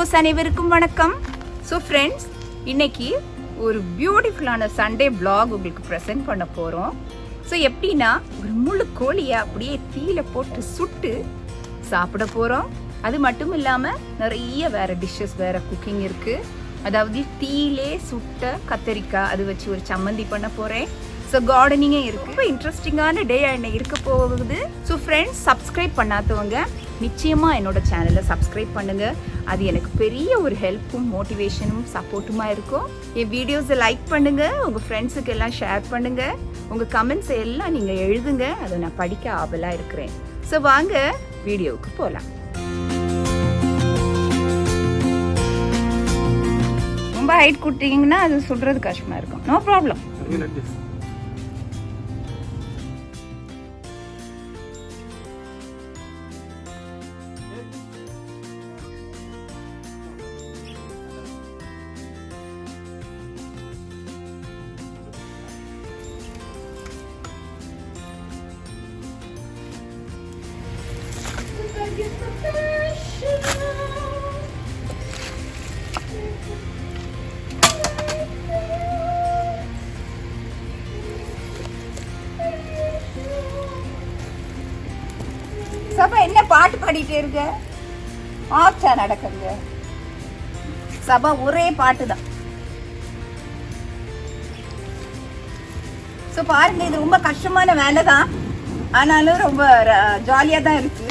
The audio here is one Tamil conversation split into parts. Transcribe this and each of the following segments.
வியூவர்ஸ் அனைவருக்கும் வணக்கம். ஸோ ஃப்ரெண்ட்ஸ், இன்னைக்கு ஒரு பியூட்டிஃபுல்லான சண்டே vlog உங்களுக்கு ப்ரெசென்ட் பண்ண போகிறோம். ஸோ எப்படின்னா, ஒரு முழு கோழியை அப்படியே தீயில போட்டு சுட்டு சாப்பிட போகிறோம். அது மட்டும் இல்லாமல் நிறைய வேறு டிஷ்ஷஸ், வேறு குக்கிங் இருக்குது. அதாவது தீயிலே சுட்ட கத்தரிக்காய் அது வச்சு ஒரு சம்மந்தி பண்ண போகிறேன். ஸோ கார்டனிங்கே இருக்குது. ரொம்ப இன்ட்ரெஸ்டிங்கான டே என்ன இருக்க போகுது. ஸோ ஃப்ரெண்ட்ஸ், சப்ஸ்கிரைப் பண்ணாதவங்க நிச்சயமாக என்னோட சேனலை சப்ஸ்கிரைப் பண்ணுங்கள். அது எனக்கு பெரிய ஒரு ஹெல்ப்பும் மோட்டிவேஷனும் சப்போர்ட்டுமாக இருக்கும். என் வீடியோஸை லைக் பண்ணுங்கள், உங்கள் ஃப்ரெண்ட்ஸுக்கு எல்லாம் ஷேர் பண்ணுங்கள், உங்கள் கமெண்ட்ஸை எல்லாம் நீங்கள் எழுதுங்க. அதை நான் படிக்க ஆவலாக இருக்கிறேன். ஸோ வாங்க வீடியோவுக்கு போகலாம். ரொம்ப ஹைட் கொடுத்தீங்கன்னா அது சொல்கிறது கஷ்டமாக இருக்கும். No problem. சபா என்ன பாட்டு பாடிட்டே இருக்க? ஆச்சா நடக்குங்க. சபா ஒரே பாட்டு தான். ஸோ பாருங்க, இது ரொம்ப கஷ்டமான வேலை தான், ஆனாலும் ரொம்ப ஜாலியா தான் இருக்கு.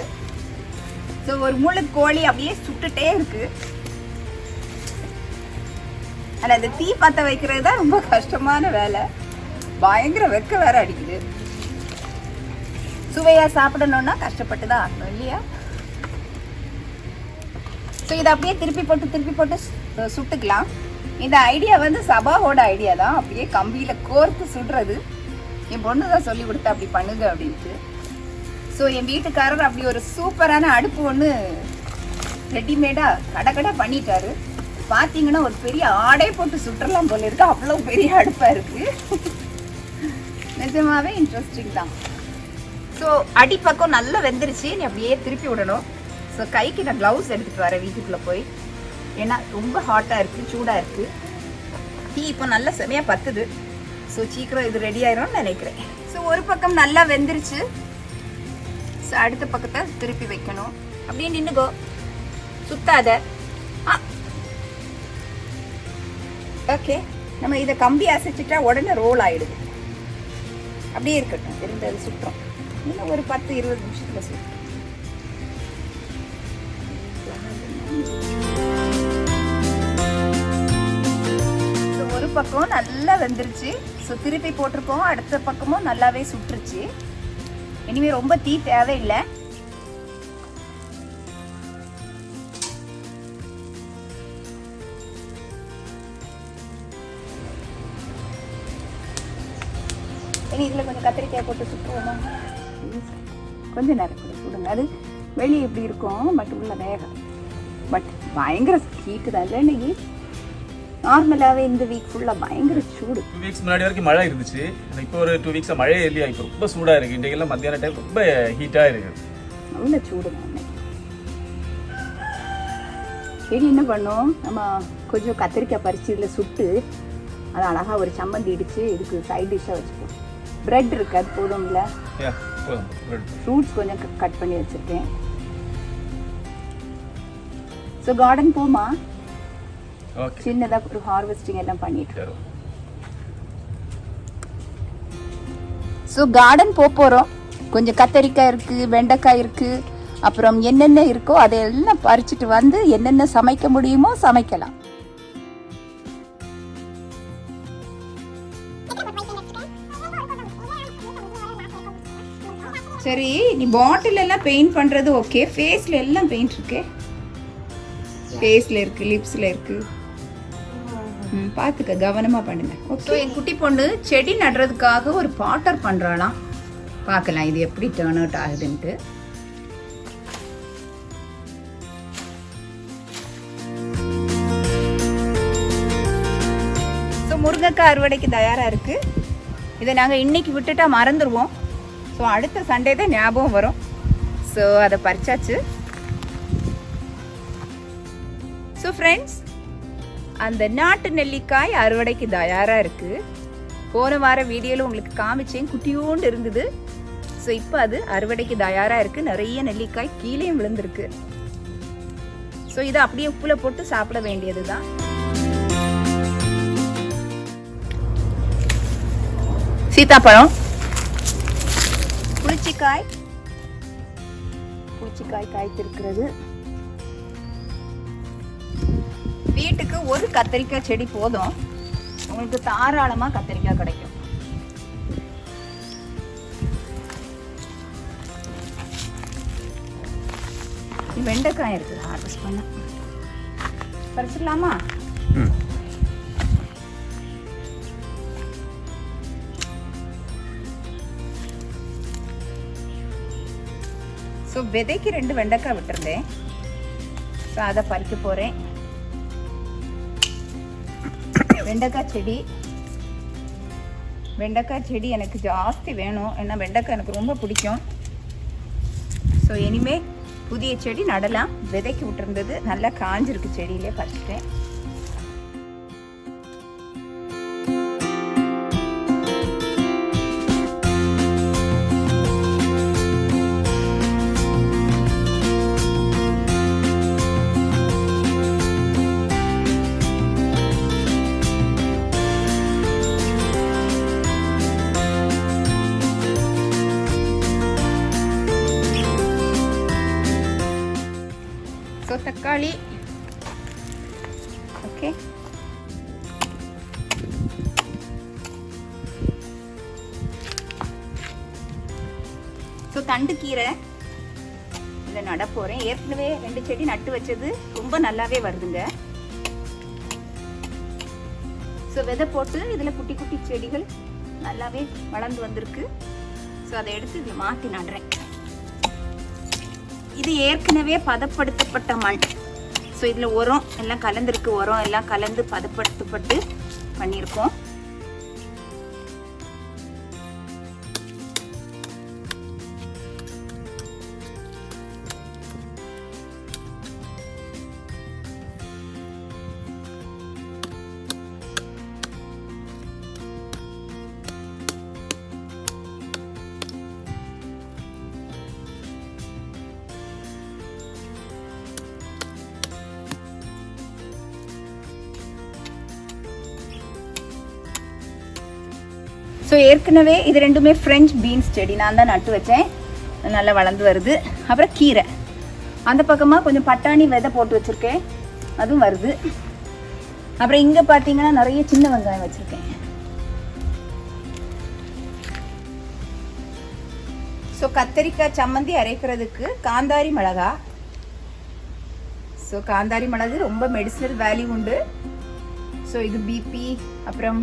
ஸோ ஒரு முழு கோழி அப்படியே சுட்டுட்டே இருக்கு. ஆனால் அந்த தீ பற்ற வைக்கிறது தான் ரொம்ப கஷ்டமான வேலை. பயங்கர வெக்க வேற அடிக்குது. சுவையா சாப்பிடணும்னா கஷ்டப்பட்டு தான் ஆகணும் இல்லையா? ஸோ இதை அப்படியே திருப்பி போட்டு சுட்டுக்கலாம். இந்த ஐடியா வந்து சபாவோட ஐடியா தான். அப்படியே கம்பியில் கோர்த்து சுடுறது என் பொண்ணு தான் சொல்லி கொடுத்தா அப்படி பண்ணுங்க அப்படின்ட்டு. ஸோ என் வீட்டுக்காரர் அப்படி ஒரு சூப்பரான அடுப்பு ஒன்று ரெடிமேடாக கடை பண்ணிட்டாரு. பார்த்தீங்கன்னா ஒரு பெரிய ஆடே போட்டு சுற்றலாம் போல இருக்கு. அவ்வளோ பெரிய அடுப்பாக இருக்குது. நிஜமாவே இன்ட்ரெஸ்டிங் தான். ஸோ அடிப்பக்கம் நல்லா வெந்துருச்சு. நீ அப்படியே திருப்பி விடணும். ஸோ கைக்கு நான் க்ளவுஸ் எடுத்துகிட்டு வரேன் வீட்டுக்குள்ளே போய். ஏன்னா ரொம்ப ஹாட்டாக இருக்குது, சூடாக இருக்குது. டீ இப்போ நல்லா செமையாக பத்துது. ஸோ சீக்கிரம் இது ரெடி ஆயிரும்னு நினைக்கிறேன். ஸோ ஒரு பக்கம் நல்லா வெந்துருச்சு. ஸோ அடுத்த பக்கத்தை திருப்பி வைக்கணும். அப்படியே நின்றுக்கோ, சுத்தாத. ஓகே, நம்ம இதை கம்பி அசைச்சிட்டா உடனே ரோல் ஆகிடுது. அப்படியே இருக்கட்டும், இருந்தது சுற்றோம். இன்னும் ஒரு 10-20 நிமிஷத்தில் சுற்றும். ஒரு பக்கம் நல்லா வெந்துருச்சு. ஸோ திருப்பி போட்டிருக்கோம். அடுத்த பக்கமும் நல்லாவே சுட்டுருச்சு. இனிமே ரொம்ப தீ தேவையில்லை. இனி இதில் கொஞ்சம் கத்திரிக்காய் போட்டு சுற்றுவோமா? கொஞ்சம் நேரம் கூட சுடுங்க. அது வெளியே எப்படி இருக்கும், பட் உள்ள வேகம். பட் பயங்கர ஹீட்டு தான் இல்லை இன்னைக்கு. நார்மலாகவே இந்த வீக் ஃபுல்லாக பயங்கர சூடு. 2 வீக்ஸ் முன்னாடி வரைக்கும் மழை இருந்துச்சு. இப்போ ஒரு 2 வீக்ஸாக மழையே இல்லையா. இப்போ ரொம்ப சூடாக இருக்குது. இன்றைக்கெல்லாம் மத்தியான டைம் ரொம்ப ஹீட்டாக இருக்குது. நல்ல சூடு தான். சரி, என்ன பண்ணோம், நம்ம கொஞ்சம் கத்திரிக்காய் பறித்து இதில் சுட்டு அதை அழகாக ஒரு சம்மந்தி இடித்து இதுக்கு சைட் டிஷ்ஷாக வச்சுப்போம். ப்ரெட் இருக்குது, அது போதும் இல்லை? ஃப்ரூட்ஸ் கொஞ்சம் கட் பண்ணி வச்சுருக்கேன். ஸோ கார்டன் போமா? சின்னதாக ஒரு ஹார்வெஸ்டிங் எல்லாம் பண்ணிட்டு. ஸோ கார்டன் போகிறோம். கொஞ்சம் கத்தரிக்காய் இருக்குது, வெண்டைக்காய் இருக்குது, அப்புறம் என்னென்ன இருக்கோ அதையெல்லாம் பறிச்சுட்டு வந்து என்னென்ன சமைக்க முடியுமோ சமைக்கலாம். சரி, நீ பாட்டில் எல்லாம் பெயிண்ட் பண்ணுறது ஓகே. ஃபேஸில் எல்லாம் பெயிண்ட் இருக்கு. ஃபேஸில் இருக்குது, லிப்ஸில் இருக்குது. பார்த்துக்க, கவனமாக பண்ணுங்க. ஓகே. என் குட்டி பொண்ணு செடி நடுறதுக்காக ஒரு பாட்டர் பண்ணுறாளாம். பார்க்கலாம் இது எப்படி டேர்ன் அவுட் ஆகுதுன்ட்டு. ஸோ முருங்கைக்காய் அறுவடைக்கு தயாராக இருக்குது. இதை நாங்கள் இன்னைக்கு விட்டுட்டா மறந்துடுவோம். ஸோ அடுத்த சண்டே தான் ஞாபகம் வரும். ஸோ அதை பறிச்சாச்சு. ஸோ ஃப்ரெண்ட்ஸ், அந்த நாட்டு நெல்லிக்காய் அறுவடைக்கு தயாராக இருக்குது. போன வார வீடியோவில் உங்களுக்கு காமிச்சேன், குட்டியோண்டு இருந்தது. ஸோ இப்போ அது அறுவடைக்கு தயாராக இருக்குது. நிறைய நெல்லிக்காய் கீழேயும் விழுந்திருக்கு. ஸோ இதை அப்படியே உப்புல போட்டு சாப்பிட வேண்டியது தான். சீத்தாப்பழம், புளிச்சிக்காய் காய்த்திருக்கிறது. வீட்டுக்கு ஒரு கத்தரிக்காய் செடி போதும், உங்களுக்கு தாராளமா கத்தரிக்காய் கிடைக்கும். வெண்டைக்காய் இருக்குது, ஹார்வெஸ்ட் பண்ண பறிச்சிடலாமா? ஸோ விதைக்கு 2 வெண்டைக்காய் விட்டுருந்தேன். ஸோ அதை பறிக்க போகிறேன். வெண்டைக்காய் செடி எனக்கு ஜாஸ்தி வேணும், ஏன்னா வெண்டைக்காய் எனக்கு ரொம்ப பிடிக்கும். ஸோ இனிமே புதிய செடி நடலாம். விதைக்கு விட்டுருந்தது நல்லா காஞ்சிருக்கு, செடியிலே பறிச்சிட்டேன். தக்காளி, ஓகே. ஸோ தண்டு கீரை இதில் நட போகிறேன். ஏற்கனவே 2 செடி நட்டு வச்சது ரொம்ப நல்லாவே வருதுங்க. ஸோ விதை போட்டு இதில் குட்டி குட்டி செடிகள் நல்லாவே வளர்ந்து வந்திருக்கு. ஸோ அதை எடுத்து இதில் மாற்றி நடுறேன். இது ஏற்கனவே பதப்படுத்தப்பட்ட மண். ஸோ இதில் உரம் எல்லாம் கலந்துருக்கு, உரம் எல்லாம் கலந்து பதப்படுத்தப்பட்டு பண்ணியிருக்கோம். ஸோ ஏற்கனவே இது 2மே ஃப்ரெஞ்ச் பீன்ஸ் செடி நான் தான் நட்டு வச்சேன், நல்லா வளர்ந்து வருது. அப்புறம் கீரை, அந்த பக்கமாக கொஞ்சம் பட்டாணி விதை போட்டு வச்சுருக்கேன், அதுவும் வருது. அப்புறம் இங்கே பார்த்தீங்கன்னா நிறைய சின்ன வெங்காயம் வச்சுருக்கேன். ஸோ கத்தரிக்காய் சம்மந்தி அரைக்கிறதுக்கு காந்தாரி மிளகா. ஸோ காந்தாரி மிளகு ரொம்ப மெடிசினல் வேல்யூ உண்டு. ஸோ இது பிபி அப்புறம்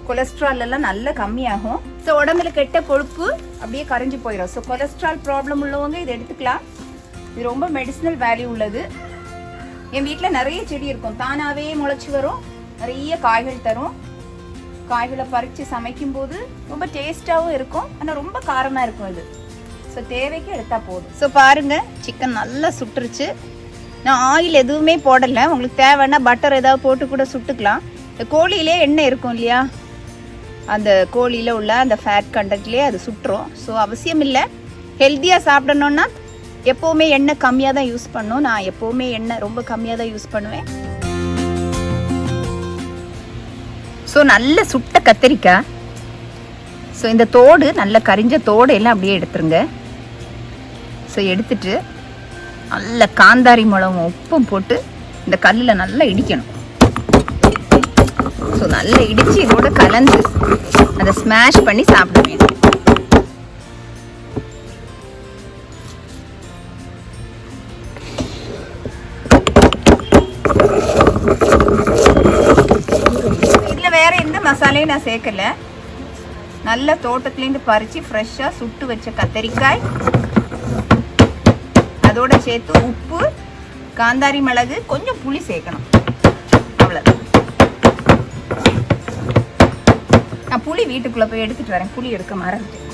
கொலஸ்ட்ரால் எல்லாம் நல்லா கம்மியாகும். ஸோ உடம்புல கெட்ட கொழுப்பு அப்படியே கரைஞ்சி போயிடும். ஸோ கொலஸ்ட்ரால் ப்ராப்ளம் உள்ளவங்க இதை எடுத்துக்கலாம். இது ரொம்ப மெடிசினல் வேல்யூ உள்ளது. என் வீட்டில் நிறைய செடி இருக்கும், தானாகவே முளைச்சி வரும், நிறைய காய்கள் தரும். காய்களை பறித்து சமைக்கும் போது ரொம்ப டேஸ்டாகவும் இருக்கும், ஆனால் ரொம்ப காரமாக இருக்கும் இது. ஸோ தேவைக்கு எடுத்தால் போதும். ஸோ பாருங்கள், சிக்கன் நல்லா சுட்டுருச்சு. நான் ஆயில் எதுவுமே போடலை, உங்களுக்கு தேவைன்னா பட்டர் ஏதாவது போட்டு கூட சுட்டுக்கலாம். இந்த கோழியிலே எண்ணெய் இருக்கும் இல்லையா, அந்த கோழியில் உள்ள அந்த ஃபேட் கண்டென்ட்லேயே அது சுட்டுரும். ஸோ அவசியம் இல்லை. ஹெல்த்தியாக சாப்பிடணுன்னா எப்போவுமே எண்ணெய் கம்மியாக தான் யூஸ் பண்ணணும். நான் எப்போவுமே எண்ணெய் ரொம்ப கம்மியாக தான் யூஸ் பண்ணுவேன். ஸோ நல்ல சுட்ட கத்தரிக்காய். ஸோ இந்த தோடு, நல்ல கரிஞ்ச தோடு எல்லாம் அப்படியே எடுத்துருங்க. ஸோ எடுத்துட்டு நல்ல காந்தாரி மிளகும் உப்பும் போட்டு இந்த கல்லில் நல்லா இடிக்கணும். ஸோ நல்லா இடித்து இதோட கலந்து அதை ஸ்மாஷ் பண்ணி சாப்பிட வேண்டும். இதில் வேற எந்த மசாலையும் நான் சேர்க்கல. நல்ல தோட்டத்துலேருந்து பறித்து ஃப்ரெஷ்ஷாக சுட்டு வச்ச கத்தரிக்காய், அதோட சேர்த்து உப்பு, காந்தாரி மிளகு, கொஞ்சம் புளி சேர்க்கணும். அவ்வளோதான். நான் புளி வீட்டுக்குள்ளே போய் எடுத்துகிட்டு வரேன், புளி எடுக்க மறந்துட்டேன்.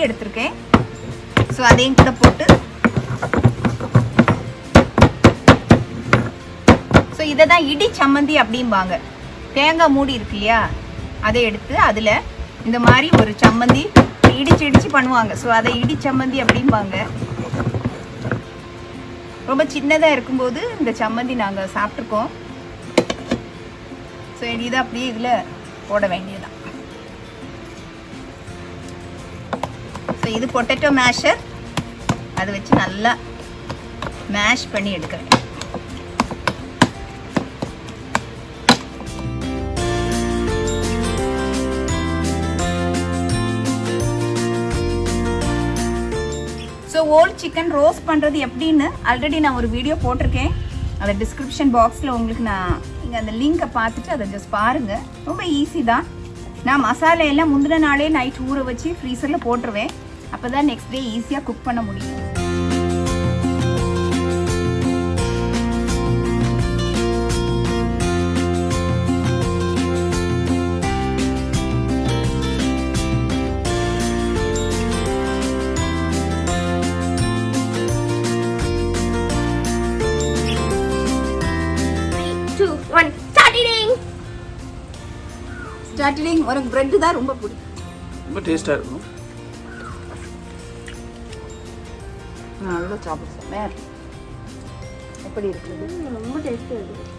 எடுத்திருக்கேன். ஸோ அதையும் கூட போட்டு ஸோ இதை தான் இடி சம்மந்தி அப்படிம்பாங்க. தேங்காய் மூடி இருக்கு இல்லையா, அதை எடுத்து அதில் இந்த மாதிரி ஒரு சம்மந்தி இடிச்சு இடிச்சு பண்ணுவாங்க. ஸோ அதை இடி சம்மந்தி அப்படிம்பாங்க. ரொம்ப சின்னதாக இருக்கும்போது இந்த சம்மந்தி நாங்கள் சாப்பிட்ருக்கோம். ஸோ இதை அப்படியே இதில் போட வேண்டியதுதான். ஸோ இது பொட்டேட்டோ மேஷர், அதை வச்சு நல்லா மேஷ் பண்ணி எடுக்கிறேன். ஸோ ஓல்ட் சிக்கன் ரோஸ்ட் பண்ணுறது எப்படின்னு ஆல்ரெடி நான் ஒரு வீடியோ போட்டிருக்கேன். அதை டிஸ்கிரிப்ஷன் பாக்ஸில் உங்களுக்கு நான் நீங்கள் அந்த லிங்கை பார்த்துட்டு அதை ஜஸ்ட் பாருங்கள். ரொம்ப ஈஸி தான். நான் மசாலா எல்லாம் முந்தின நாளே நைட் ஊற வச்சு ஃப்ரீசரில் போட்டுருவேன். அப்போ தான் நெக்ஸ்ட் டே ஈஸியாக குக் பண்ண முடியும். ஸ்டார்டிங் உனக்கு பிரெட் தான் ரொம்ப பிடிக்கும். ரொம்ப டேஸ்டாக இருக்கும். நல்லா சாப்பிடுவேன். எப்படி இருக்குது? ரொம்ப டேஸ்டாக இருக்குது.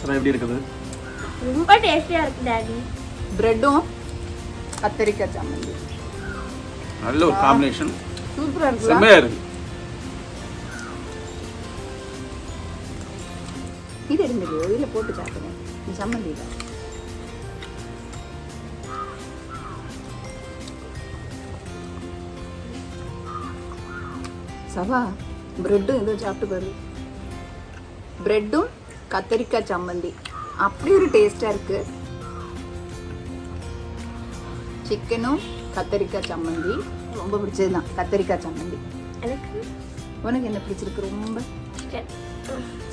சார் எப்படி இருக்குது? ரொம்ப டேஸ்டியாக இருக்குது டாடி. பிரெட்டும் கத்தரிக்காய் சம்மந்தி நல்ல ஒரு காம்பினேஷன். சூப்பராக இருக்கு. செம்மையாக இருக்கு. இது இருந்தது இதில் போட்டு சாப்பிடுறேன். சம்மந்தி தான். சவா பிரெட்டும் இதுவும் சாப்பிட்டு பாரு. பிரெட்டும் கத்தரிக்காய் சம்மந்தி அப்படி ஒரு டேஸ்டாக இருக்கு. சிக்கனும் கத்தரிக்காய் சம்மந்தி ரொம்ப பிடிச்சது தான். கத்தரிக்காய் சம்மந்தி எனக்கு உனக்கு என்ன பிடிச்சிருக்கு? ரொம்ப சிக்கன்.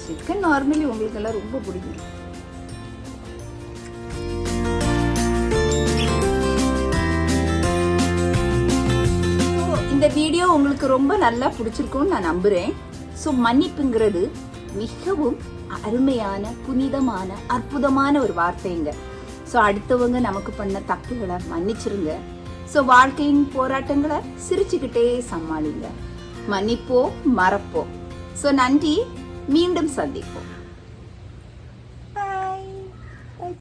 சிக்கன் நார்மலி உங்களுக்கு எல்லாம் ரொம்ப பிடிக்கும். இந்த வீடியோ உங்களுக்கு ரொம்ப நல்லா பிடிச்சிருக்கும்னு நான் நம்புறேன். ஸோ மன்னிப்புங்கிறது மிகவும் அருமையான, புனிதமான, அற்புதமான ஒரு வார்த்தைங்க. ஸோ அடுத்தவங்க நமக்கு பண்ண தப்புகளை மன்னிச்சிருங்க. ஸோ வாழ்க்கையின் போராட்டங்களை சிரிச்சுக்கிட்டே சமாளிங்க. மன்னிப்போம், மறப்போம். ஸோ நன்றி, மீண்டும் சந்திப்போம்.